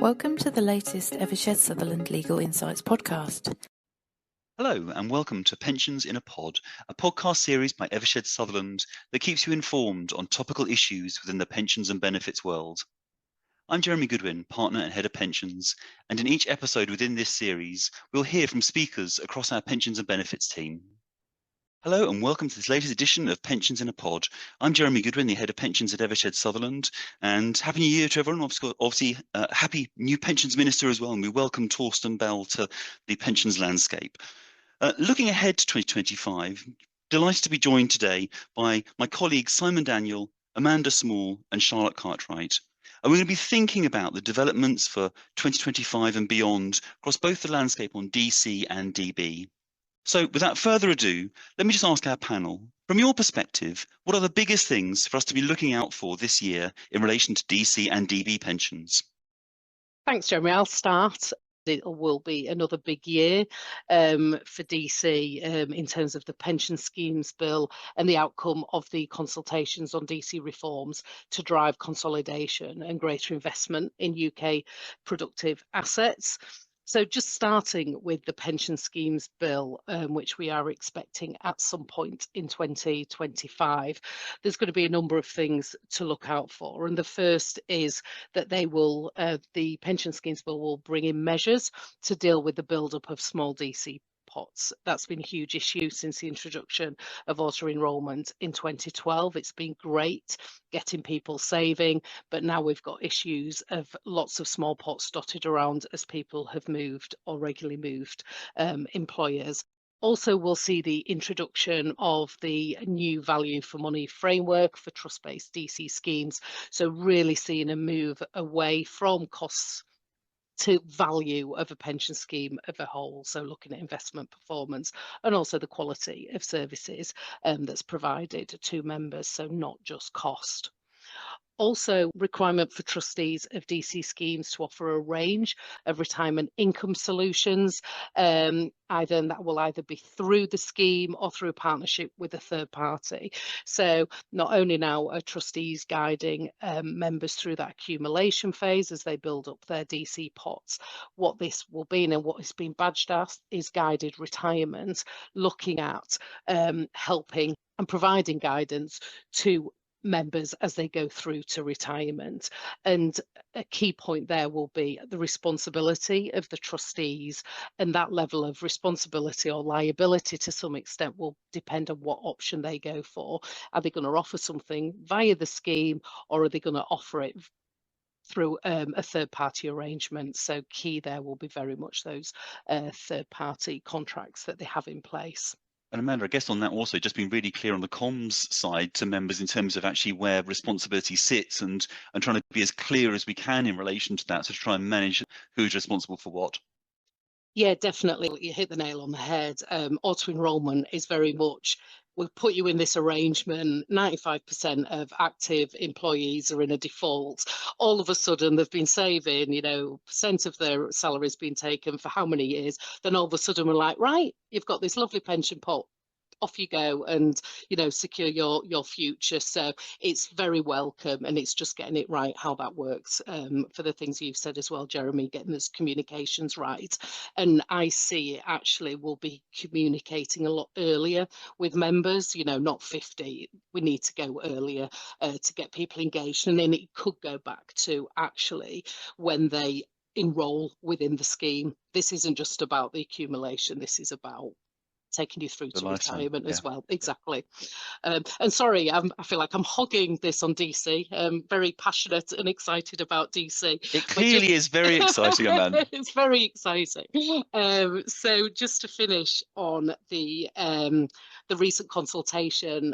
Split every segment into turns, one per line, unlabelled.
Welcome to the latest Evershed Sutherland Legal Insights podcast.
Hello and welcome to Pensions in a Pod, a podcast series by Evershed Sutherland that keeps you informed on topical issues within the pensions and benefits world. I'm Jeremy Goodwin, partner and head of pensions, and in each episode within this series, we'll hear from speakers across our pensions and benefits team. Hello and welcome to this latest edition of Pensions in a Pod. I'm Jeremy Goodwin, the head of pensions at Evershed Sutherland, and Happy New Year to everyone. Obviously, happy new pensions minister as well, and we welcome Torsten Bell to the pensions landscape. Looking ahead to 2025, delighted to be joined today by my colleagues Simon Daniel, Amanda Small and Charlotte Cartwright. And we're going to be thinking about the developments for 2025 and beyond across both the landscape on DC and DB. So without further ado, let me just ask our panel, from your perspective, what are the biggest things for us to be looking out for this year in relation to DC and DB pensions?
Thanks, Jeremy. I'll start. It will be another big year for DC in terms of the pension schemes bill and the outcome of the consultations on DC reforms to drive consolidation and greater investment in UK productive assets. So just starting with the pension schemes bill, which we are expecting at some point in 2025, there's going to be a number of things to look out for. And the first is that the pension schemes bill will bring in measures to deal with the build-up of small DC pots. That's been a huge issue since the introduction of auto-enrolment in 2012. It's been great getting people saving, but now we've got issues of lots of small pots dotted around as people have moved or regularly moved employers. Also, we'll see the introduction of the new value for money framework for trust-based DC schemes. So really seeing a move away from costs to value of a pension scheme of a whole, so looking at investment performance and also the quality of services that's provided to members, so not just cost. Also, requirement for trustees of DC schemes to offer a range of retirement income solutions. That will either be through the scheme or through a partnership with a third party. So not only now are trustees guiding members through that accumulation phase as they build up their DC pots, what this will be and what it's been badged as is guided retirement, looking at helping and providing guidance to members as they go through to retirement. And a key point there will be the responsibility of the trustees, and that level of responsibility or liability to some extent will depend on what option they go for. Are they going to offer something via the scheme, or are they going to offer it through a third-party arrangement? So key there will be very much those third-party contracts that they have in place.
And Amanda, I guess on that also, just being really clear on the comms side to members in terms of actually where responsibility sits and trying to be as clear as we can in relation to that to try and manage who's responsible for what.
Yeah, definitely. You hit the nail on the head. Auto-enrolment is very much, we'll put you in this arrangement, 95% of active employees are in a default. All of a sudden, they've been saving, percent of their salary has been taken for how many years? Then all of a sudden, we're like, right, you've got this lovely pension pot. Off you go and secure your future. So it's very welcome, and it's just getting it right how that works for the things you've said as well, Jeremy, getting those communications right. And I see it actually will be communicating a lot earlier with members, not 50. We need to go earlier to get people engaged, and then it could go back to actually when they enroll within the scheme. This isn't just about the accumulation, this is about taking you through to retirement as well. Exactly. And sorry, I feel like I'm hogging this on DC. I'm very passionate and excited about DC.
It clearly is very exciting, Amanda.
It's very exciting. So just to finish on the recent consultation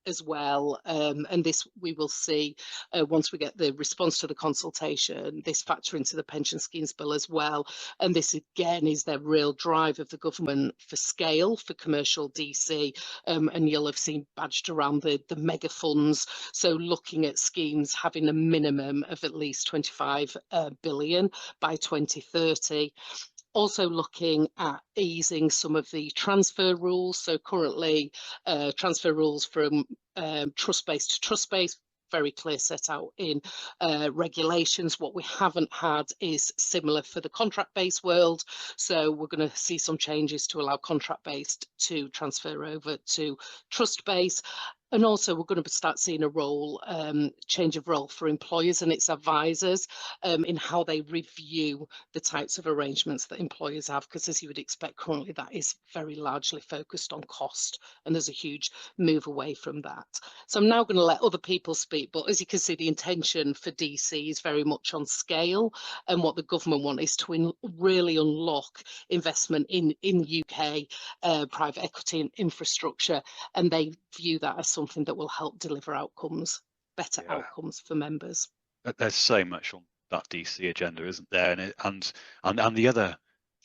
as well, and this we will see once we get the response to the consultation, this factor into the pension schemes bill as well. And this again is their real drive of the government for scale for commercial DC, and you'll have seen badged around the mega funds, so looking at schemes having a minimum of at least 25 billion by 2030. Also looking at easing some of the transfer rules. So currently transfer rules from trust-based to trust-based very clear set out in regulations. What we haven't had is similar for the contract-based world. So we're going to see some changes to allow contract-based to transfer over to trust-based. And also, we're going to start seeing a role change of role for employers and its advisors in how they review the types of arrangements that employers have, because as you would expect, currently that is very largely focused on cost, and there's a huge move away from that. So I'm now going to let other people speak, but as you can see, the intention for DC is very much on scale, and what the government want is to really unlock investment in UK private equity and infrastructure, and they view that as something that will help deliver outcomes, better outcomes for members.
There's so much on that DC agenda, isn't there? And the other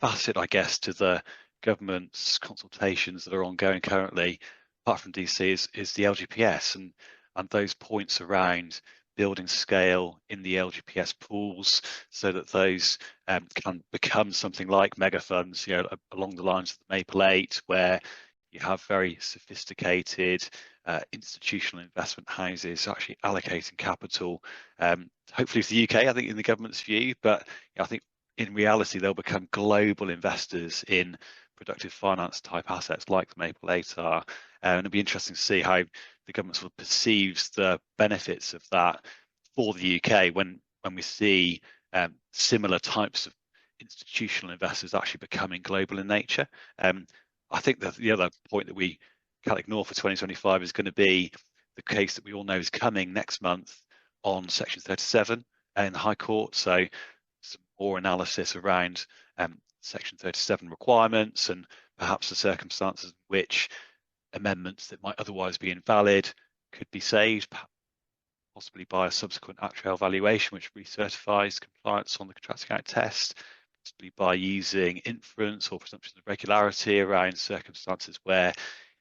facet, I guess, to the government's consultations that are ongoing currently, apart from DC, is the LGPS and those points around building scale in the LGPS pools so that those can become something like mega funds, along the lines of the Maple 8, where you have very sophisticated institutional investment houses actually allocating capital, hopefully to the UK, I think, in the government's view, but I think in reality they'll become global investors in productive finance type assets like the Maple 8 are. And it'll be interesting to see how the government sort of perceives the benefits of that for the UK when we see similar types of institutional investors actually becoming global in nature. I think that the other point that we can't ignore for 2025 is going to be the case that we all know is coming next month on Section 37 in the High Court. So some more analysis around Section 37 requirements and perhaps the circumstances in which amendments that might otherwise be invalid could be saved, possibly by a subsequent actuarial valuation which recertifies compliance on the Contracting Act test, possibly by using inference or presumptions of regularity around circumstances where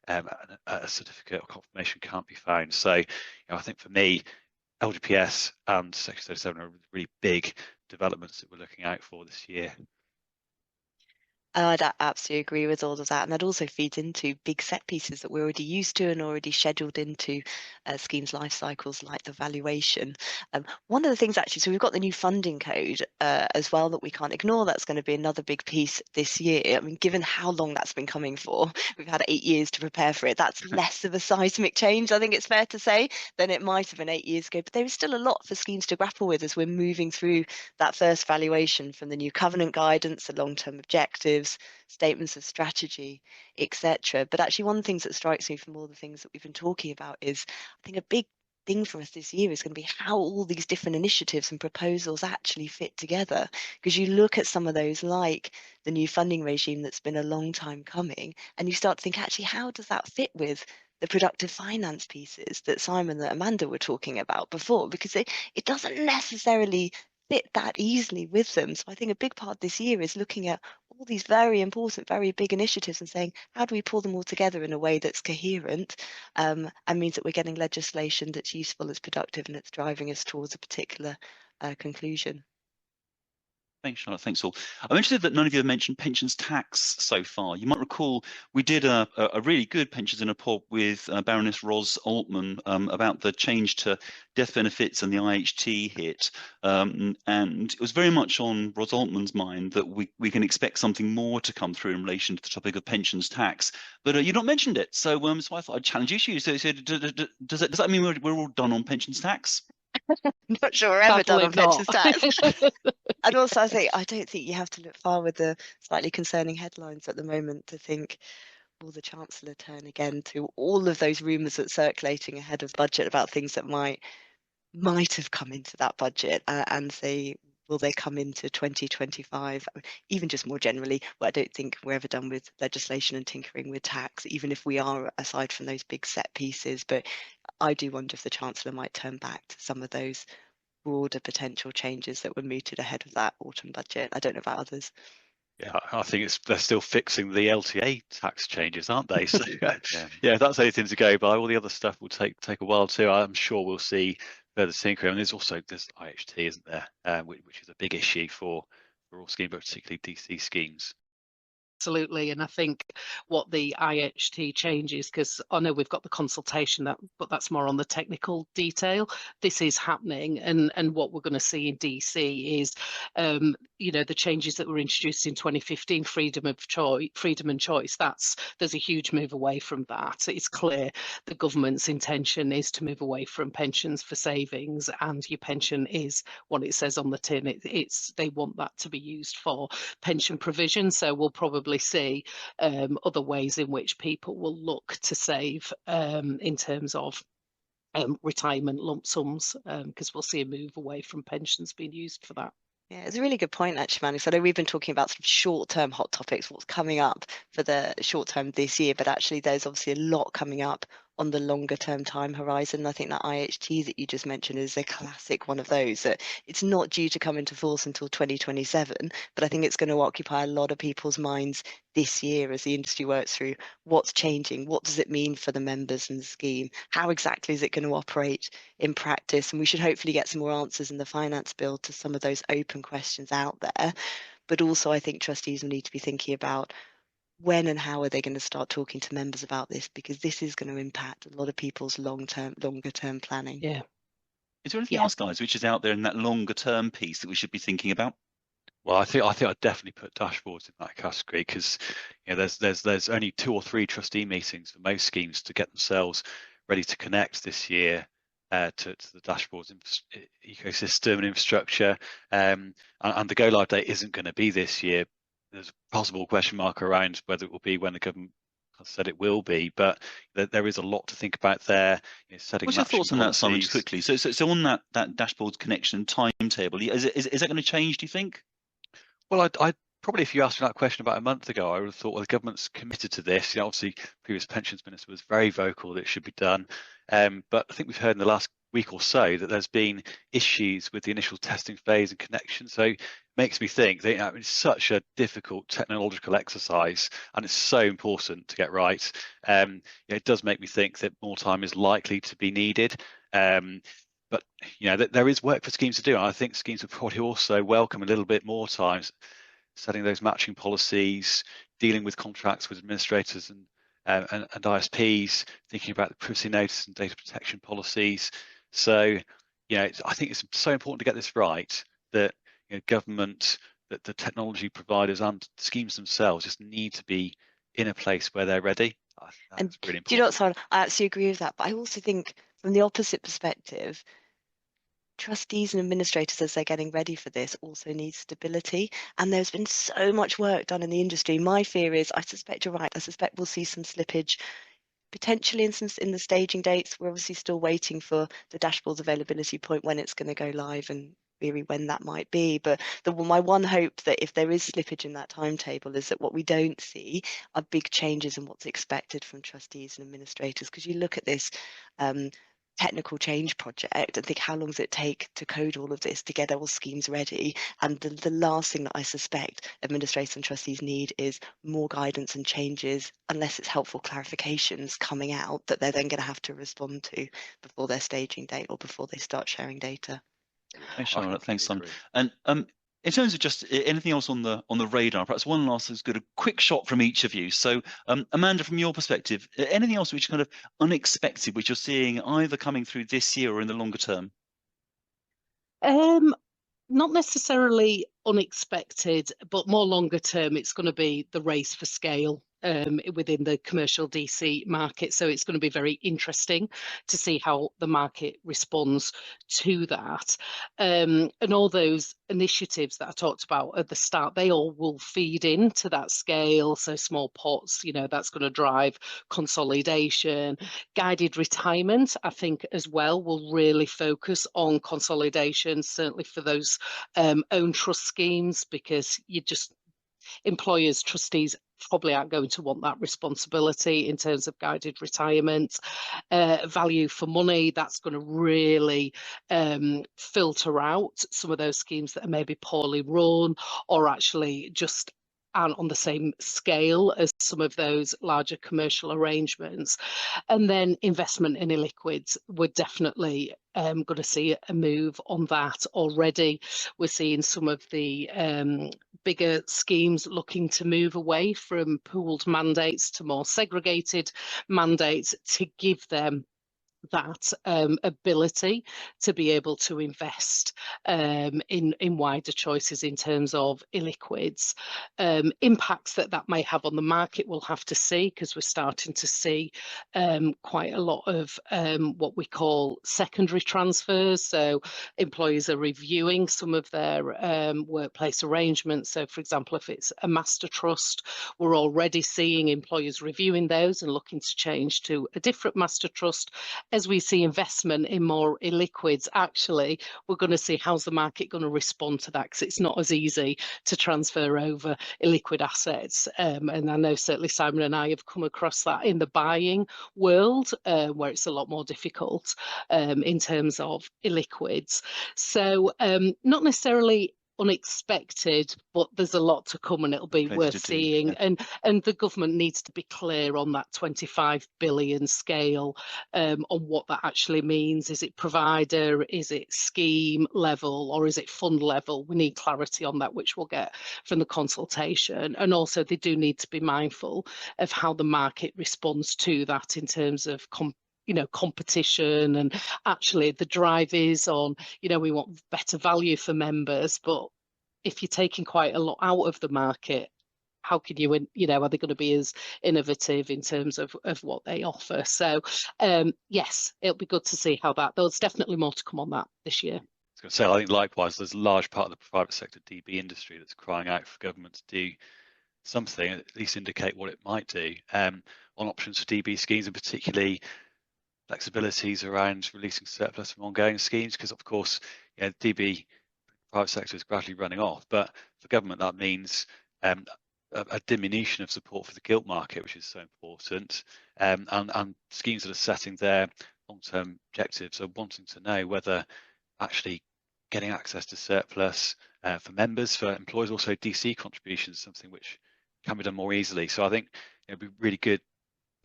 a certificate or confirmation can't be found. So I think for me, LGPS and Section 37 are really big developments that we're looking out for this year.
I'd absolutely agree with all of that. And that also feeds into big set pieces that we're already used to and already scheduled into schemes' life cycles, like the valuation. One of the things actually, so we've got the new funding code as well that we can't ignore. That's going to be another big piece this year. I mean, given how long that's been coming for, we've had 8 years to prepare for it. That's less of a seismic change, I think it's fair to say, than it might have been 8 years ago. But there is still a lot for schemes to grapple with as we're moving through that first valuation, from the new covenant guidance, the long-term objectives, statements of strategy, etc. But actually, one of the things that strikes me from all the things that we've been talking about is, I think a big thing for us this year is going to be how all these different initiatives and proposals actually fit together. Because you look at some of those, like the new funding regime that's been a long time coming, and you start to think, actually, how does that fit with the productive finance pieces that Simon and Amanda were talking about before? Because it doesn't necessarily fit that easily with them. So I think a big part this year is looking at all these very important, very big initiatives and saying, how do we pull them all together in a way that's coherent and means that we're getting legislation that's useful, that's productive, and that's driving us towards a particular conclusion.
Thanks, Charlotte. Thanks, all. I'm interested that none of you have mentioned pensions tax so far. You might recall we did a really good Pensions in a Pod with Baroness Ros Altman about the change to death benefits and the IHT hit. And it was very much on Ros Altman's mind that we can expect something more to come through in relation to the topic of pensions tax. But you've not mentioned it. So I thought I'd challenge you. So does that mean we're all done on pensions tax?
I'm not sure we're ever done on pensions tax. And also, I don't think you have to look far with the slightly concerning headlines at the moment to think, will the Chancellor turn again to all of those rumours that's circulating ahead of budget about things that might have come into that budget and say, will they come into 2025? Even just more generally, well, I don't think we're ever done with legislation and tinkering with tax, even if we are, aside from those big set pieces. But I do wonder if the Chancellor might turn back to some of those broader potential changes that were mooted ahead of that autumn budget. I don't know about others.
Yeah, I think they're still fixing the LTA tax changes, aren't they? So yeah, that's anything to go by. All the other stuff will take a while too. I'm sure we'll see further tinkering. And there's IHT, isn't there, which is a big issue for all schemes, but particularly DC schemes.
Absolutely. And I think what the IHT changes, because I know we've got the consultation, but that's more on the technical detail. This is happening. And what we're going to see in DC is, the changes that were introduced in 2015, freedom and choice. There's a huge move away from that. It's clear the government's intention is to move away from pensions for savings, and your pension is what it says on the tin. They want that to be used for pension provision. So we'll probably see other ways in which people will look to save in terms of retirement lump sums, because we'll see a move away from pensions being used for that.
Yeah, it's a really good point, actually, Manu. So I know we've been talking about sort of short-term hot topics, what's coming up for the short term this year, but actually there's obviously a lot coming up on the longer term time horizon. I think that IHT that you just mentioned is a classic one of those, that it's not due to come into force until 2027, but I think it's going to occupy a lot of people's minds this year as the industry works through what's changing, what does it mean for the members and the scheme, how exactly is it going to operate in practice, and we should hopefully get some more answers in the finance bill to some of those open questions out there. But also I think trustees will need to be thinking about when and how are they going to start talking to members about this, because this is going to impact a lot of people's longer term planning.
Yeah.
Is there anything else, guys, which is out there in that longer term piece that we should be thinking about?
Well, I think I'd definitely put dashboards in that category, because there's only 2 or 3 trustee meetings for most schemes to get themselves ready to connect this year to the dashboards ecosystem and infrastructure, and the go live date isn't going to be this year. There's a possible question mark around whether it will be when the government has said it will be, but there is a lot to think about there. Setting
What's your thoughts on that, Simon, just quickly? So on that dashboard connection timetable, is that going to change, do you think?
Well, I probably, if you asked me that question about a month ago, I would have thought, well, the government's committed to this. Obviously, previous pensions minister was very vocal that it should be done. But I think we've heard in the last week or so that there's been issues with the initial testing phase and connection. So it makes me think that it's such a difficult technological exercise, and it's so important to get right. It does make me think that more time is likely to be needed. But there is work for schemes to do, and I think schemes would probably also welcome a little bit more time setting those matching policies, dealing with contracts with administrators and ISPs, thinking about the privacy notice and data protection policies. So, I think it's so important to get this right, that government, that the technology providers and schemes themselves just need to be in a place where they're ready.
And
really important.
do you know what, Simon? I absolutely agree with that, but I also think from the opposite perspective, trustees and administrators, as they're getting ready for this, also need stability. And there's been so much work done in the industry. My fear is, I suspect you're right, I suspect we'll see some slippage potentially in the staging dates. We're obviously still waiting for the dashboard's availability point, when it's going to go live, and theory when that might be. But my one hope that if there is slippage in that timetable is that what we don't see are big changes in what's expected from trustees and administrators. Because you look at this technical change project and think, how long does it take to code all of this to get all schemes ready? And the last thing that I suspect administrators and trustees need is more guidance and changes, unless it's helpful clarifications coming out that they're then going to have to respond to before their staging date or before they start sharing data.
Thanks, Charlotte. Thanks, Simon. And in terms of just anything else on the radar, perhaps one last is good, a quick shot from each of you. So, Amanda, from your perspective, anything else which kind of unexpected, which you're seeing either coming through this year or in the longer term?
Not necessarily unexpected, but more longer term, it's going to be the race for scale within the commercial DC market. So it's going to be very interesting to see how the market responds to that. And all those initiatives that I talked about at the start, they all will feed into that scale. So small pots, that's going to drive consolidation. Guided retirement, I think, as well, will really focus on consolidation, certainly for those own trust schemes, because employers, trustees probably aren't going to want that responsibility in terms of guided retirement. Value for money, that's going to really filter out some of those schemes that are maybe poorly run, or actually just aren't on the same scale as some of those larger commercial arrangements. And then investment in illiquids, we're definitely going to see a move on that already. We're seeing some of the bigger schemes looking to move away from pooled mandates to more segregated mandates to give them that ability to be able to invest in wider choices in terms of illiquids. Impacts that may have on the market, we'll have to see, because we're starting to see quite a lot of what we call secondary transfers. So employers are reviewing some of their workplace arrangements. So, for example, if it's a master trust, we're already seeing employers reviewing those and looking to change to a different master trust. As we see investment in more illiquids, actually, we're going to see how's the market going to respond to that, because it's not as easy to transfer over illiquid assets. And I know certainly Simon and I have come across that in the buying world, where it's a lot more difficult in terms of illiquids. So not necessarily unexpected, but there's a lot to come, and it'll be worth seeing. Yeah. And the government needs to be clear on that 25 billion scale, on what that actually means. Is it provider, is it scheme level, or is it fund level? We need clarity on that, which we'll get from the consultation. And also they do need to be mindful of how the market responds to that in terms of competition, and actually the drive is on, we want better value for members, but if you're taking quite a lot out of the market, how can you, are they going to be as innovative in terms of what they offer? So yes, it'll be good to see how that, there's definitely more to come on that this year.
I was going to say, I think likewise, there's a large part of the private sector DB industry that's crying out for government to do something, at least indicate what it might do on options for DB schemes, and particularly flexibilities around releasing surplus from ongoing schemes, because of course, DB private sector is gradually running off, but for government that means a diminution of support for the gilt market, which is so important, and schemes that are setting their long-term objectives are wanting to know whether actually getting access to surplus for members, for employers, also DC contributions, something which can be done more easily. So I think it'd be really good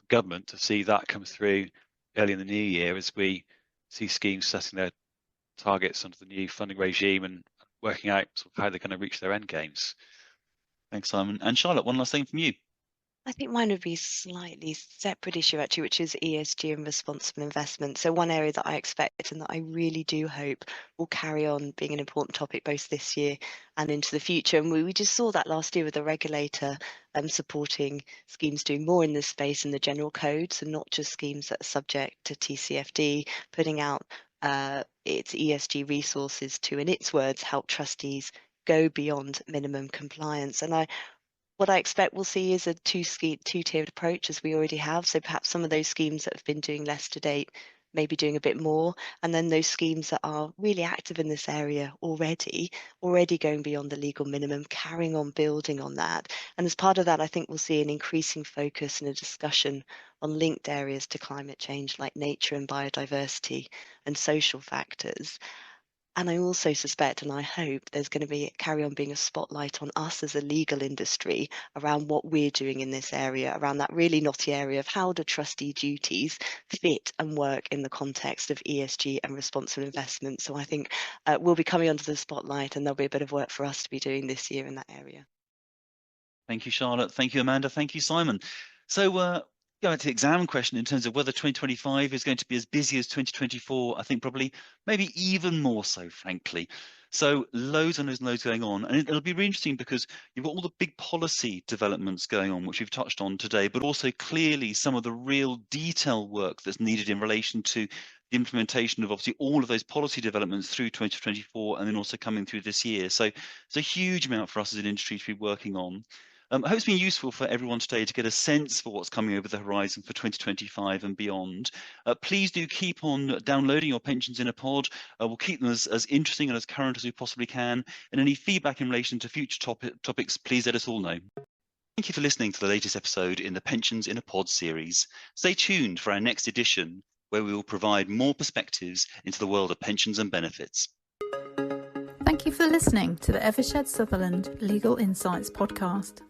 for government to see that come through early in the new year, as we see schemes setting their targets under the new funding regime and working out sort of how they're going to reach their end games.
Thanks, Simon. And Charlotte, one last thing from you.
I think mine would be a slightly separate issue, actually, which is ESG and responsible investment. So one area that I expect and that I really do hope will carry on being an important topic both this year and into the future. And we just saw that last year with the regulator supporting schemes doing more in this space in the general code. So not just schemes that are subject to TCFD, putting out its ESG resources to, in its words, help trustees go beyond minimum compliance. And what I expect we'll see is a two-tiered approach, as we already have. So perhaps some of those schemes that have been doing less to date maybe doing a bit more, and then those schemes that are really active in this area already going beyond the legal minimum, carrying on building on that. And as part of that, I think we'll see an increasing focus and a discussion on linked areas to climate change, like nature and biodiversity and social factors. And I also suspect, and I hope, there's going to carry on being a spotlight on us as a legal industry around what we're doing in this area, around that really knotty area of how do trustee duties fit and work in the context of ESG and responsible investment. So I think we'll be coming under the spotlight, and there'll be a bit of work for us to be doing this year in that area.
Thank you, Charlotte. Thank you, Amanda. Thank you, Simon. So going to the exam question in terms of whether 2025 is going to be as busy as 2024, I think probably maybe even more so, frankly. So loads and loads going on, and it'll be really interesting because you've got all the big policy developments going on, which we've touched on today, but also clearly some of the real detail work that's needed in relation to the implementation of obviously all of those policy developments through 2024 and then also coming through this year. So it's a huge amount for us as an industry to be working on. I hope it's been useful for everyone today to get a sense for what's coming over the horizon for 2025 and beyond. Please do keep on downloading your Pensions in a Pod. We'll keep them as interesting and as current as we possibly can. And any feedback in relation to future topics, please let us all know. Thank you for listening to the latest episode in the Pensions in a Pod series. Stay tuned for our next edition, where we will provide more perspectives into the world of pensions and benefits.
Thank you for listening to the Evershed Sutherland Legal Insights podcast.